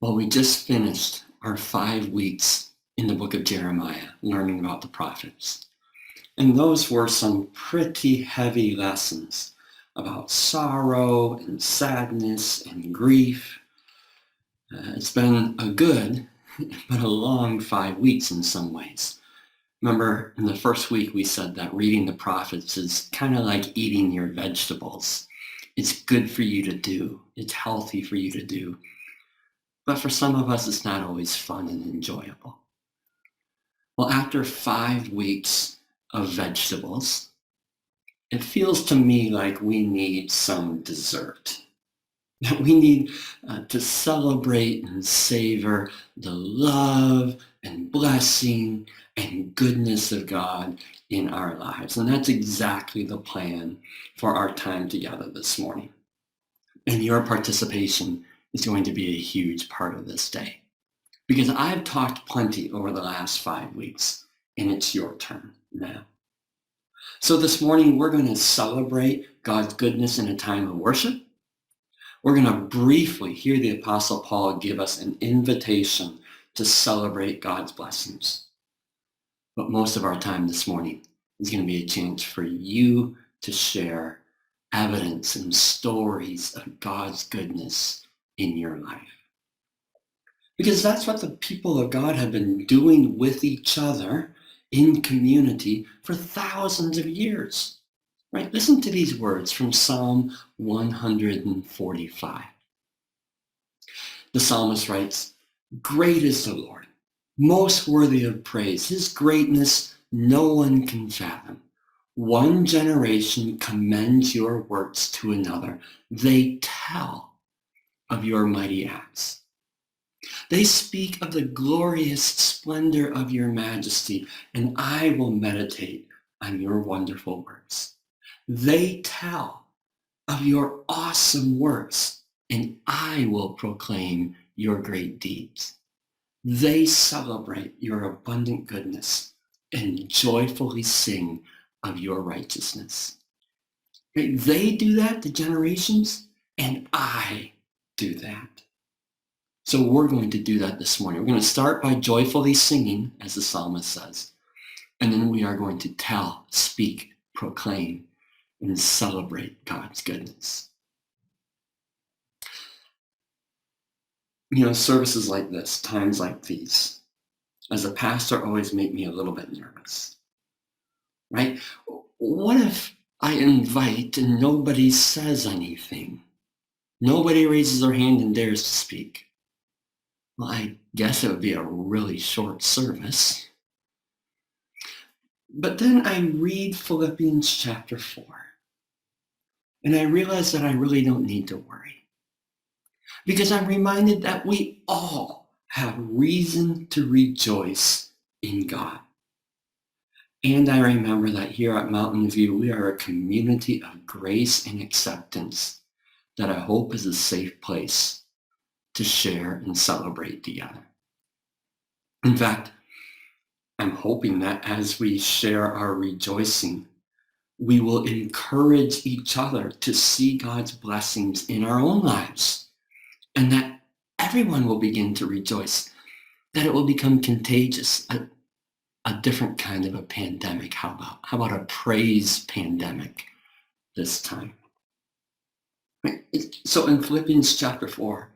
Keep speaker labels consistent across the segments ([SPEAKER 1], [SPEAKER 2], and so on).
[SPEAKER 1] Well, we just finished our 5 weeks in the book of Jeremiah, learning about the prophets. And those were some pretty heavy lessons about sorrow and sadness and grief. It's been a good, but a long 5 weeks in some ways. Remember, in the first week, we said that reading the prophets is kind of like eating your vegetables. It's good for you to do. It's healthy for you to do. But for some of us, it's not always fun and enjoyable. Well, after 5 weeks of vegetables, it feels to me like we need some dessert. That we need to celebrate and savor the love and blessing and goodness of God in our lives. And that's exactly the plan for our time together this morning. And your participation is going to be a huge part of this day. Because I've talked plenty over the last 5 weeks, and it's your turn now. So this morning, we're going to celebrate God's goodness in a time of worship. We're going to briefly hear the Apostle Paul give us an invitation to celebrate God's blessings. But most of our time this morning is going to be a chance for you to share evidence and stories of God's goodness in your life. Because that's what the people of God have been doing with each other in community for thousands of years. Right? Listen to these words from Psalm 145. The psalmist writes, "Great is the Lord, most worthy of praise. His greatness no one can fathom. One generation commends your works to another. They tell of your mighty acts. They speak of the glorious splendor of your majesty, and I will meditate on your wonderful works. They tell of your awesome works, and I will proclaim your great deeds. They celebrate your abundant goodness and joyfully sing of your righteousness." Right? They do that, the generations, and I do that. So we're going to do that this morning. We're going to start by joyfully singing, as the psalmist says, and then we are going to tell, speak, proclaim, and celebrate God's goodness. Services like this, times like these, as a pastor, always make me a little bit nervous, right? What if I invite and nobody says anything? Nobody raises their hand and dares to speak. Well, I guess it would be a really short service. But then I read Philippians chapter 4, and I realize that I really don't need to worry. Because I'm reminded that we all have reason to rejoice in God. And I remember that here at Mountainview, we are a community of grace and acceptance that I hope is a safe place to share and celebrate together. In fact, I'm hoping that as we share our rejoicing, we will encourage each other to see God's blessings in our own lives, and that everyone will begin to rejoice, that it will become contagious, a different kind of a pandemic. How about a praise pandemic this time? Right? So in Philippians chapter 4,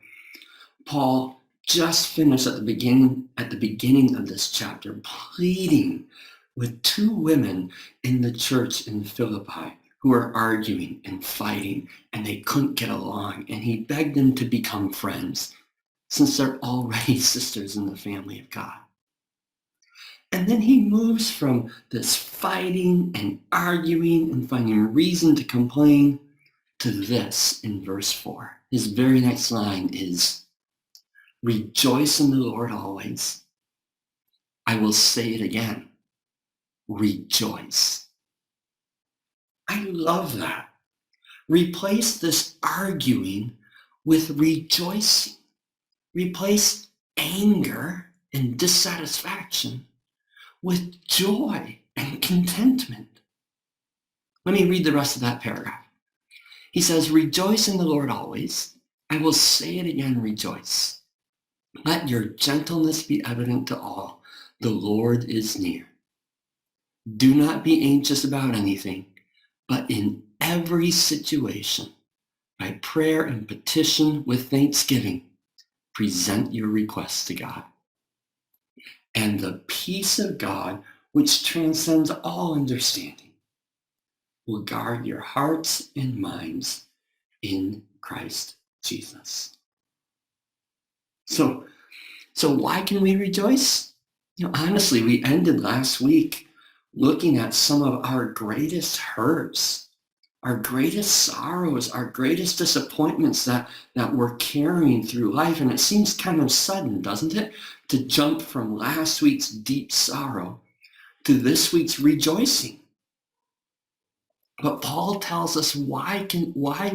[SPEAKER 1] Paul just finished at the beginning of this chapter, pleading with two women in the church in Philippi who were arguing and fighting, and they couldn't get along. And he begged them to become friends, since they're already sisters in the family of God. And then he moves from this fighting and arguing and finding reason to complain to this in verse 4. His very next line is, "Rejoice in the Lord always. I will say it again, rejoice." I love that. Replace this arguing with rejoicing. Replace anger and dissatisfaction with joy and contentment. Let me read the rest of that paragraph. He says, "Rejoice in the Lord always. I will say it again, rejoice. Let your gentleness be evident to all. The Lord is near. Do not be anxious about anything, but in every situation, by prayer and petition with thanksgiving, present your requests to God. And the peace of God, which transcends all understanding, will guard your hearts and minds in Christ Jesus. So why can we rejoice? Honestly, we ended last week looking at some of our greatest hurts, our greatest sorrows, our greatest disappointments that we're carrying through life. And it seems kind of sudden, doesn't it, to jump from last week's deep sorrow to this week's rejoicing. But Paul tells us why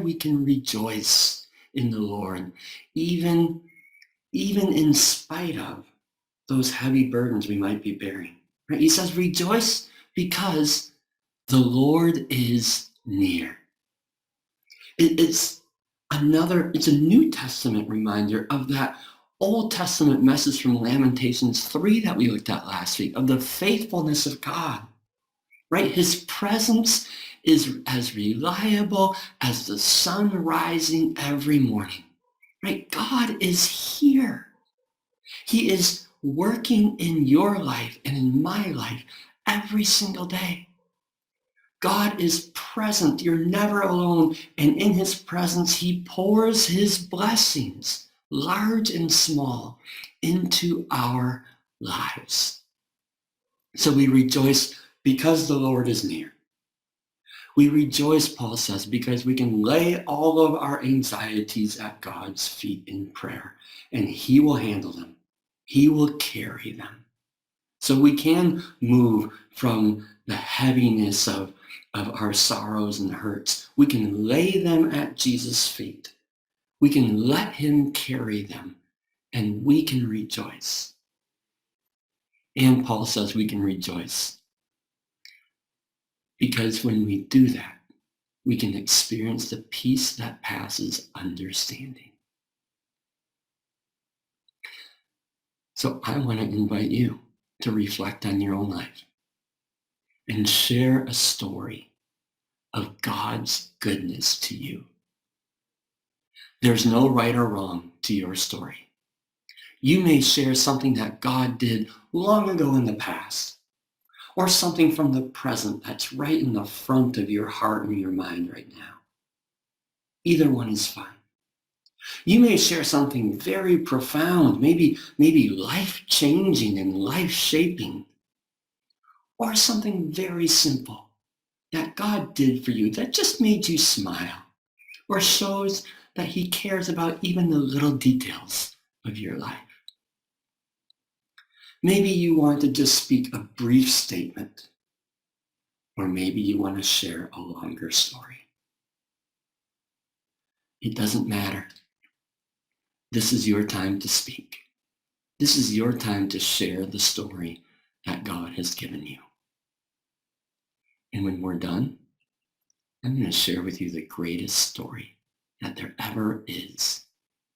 [SPEAKER 1] we can rejoice in the Lord, even in spite of those heavy burdens we might be bearing. Right? He says, rejoice because the Lord is near. It's a New Testament reminder of that Old Testament message from Lamentations 3 that we looked at last week, of the faithfulness of God. Right? His presence is as reliable as the sun rising every morning. Right? God is here. He is working in your life and in my life every single day. God is present. You're never alone. And in his presence, he pours his blessings, large and small, into our lives. So we rejoice because the Lord is near. We rejoice, Paul says, because we can lay all of our anxieties at God's feet in prayer, and he will handle them. He will carry them. So we can move from the heaviness of our sorrows and hurts. We can lay them at Jesus' feet. We can let him carry them, and we can rejoice. And Paul says we can rejoice because when we do that, we can experience the peace that passes understanding. So I want to invite you to reflect on your own life and share a story of God's goodness to you. There's no right or wrong to your story. You may share something that God did long ago in the past, or something from the present that's right in the front of your heart and your mind right now. Either one is fine. You may share something very profound, maybe life-changing and life-shaping, or something very simple that God did for you that just made you smile, or shows that he cares about even the little details of your life. Maybe you want to just speak a brief statement, or maybe you want to share a longer story. It doesn't matter. This is your time to speak. This is your time to share the story that God has given you. And when we're done, I'm going to share with you the greatest story that there ever is.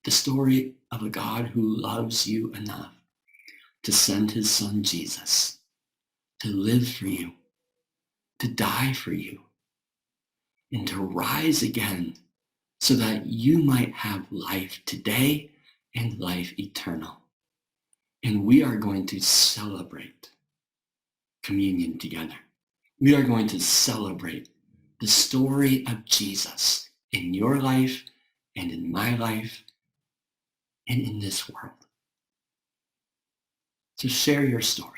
[SPEAKER 1] The story of a God who loves you enough to send his son Jesus to live for you, to die for you, and to rise again so that you might have life today and life eternal. And we are going to celebrate communion together. We are going to celebrate the story of Jesus in your life and in my life and in this world. So share your story.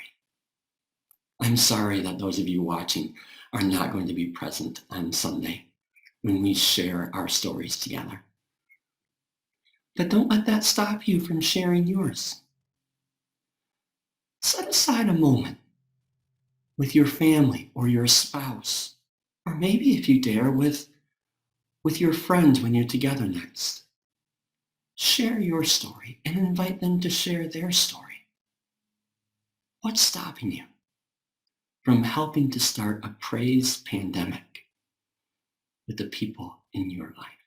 [SPEAKER 1] I'm sorry that those of you watching are not going to be present on Sunday when we share our stories together. But don't let that stop you from sharing yours. Set aside a moment with your family or your spouse, or maybe if you dare with your friends when you're together next. Share your story and invite them to share their story. What's stopping you from helping to start a praise pandemic with the people in your life?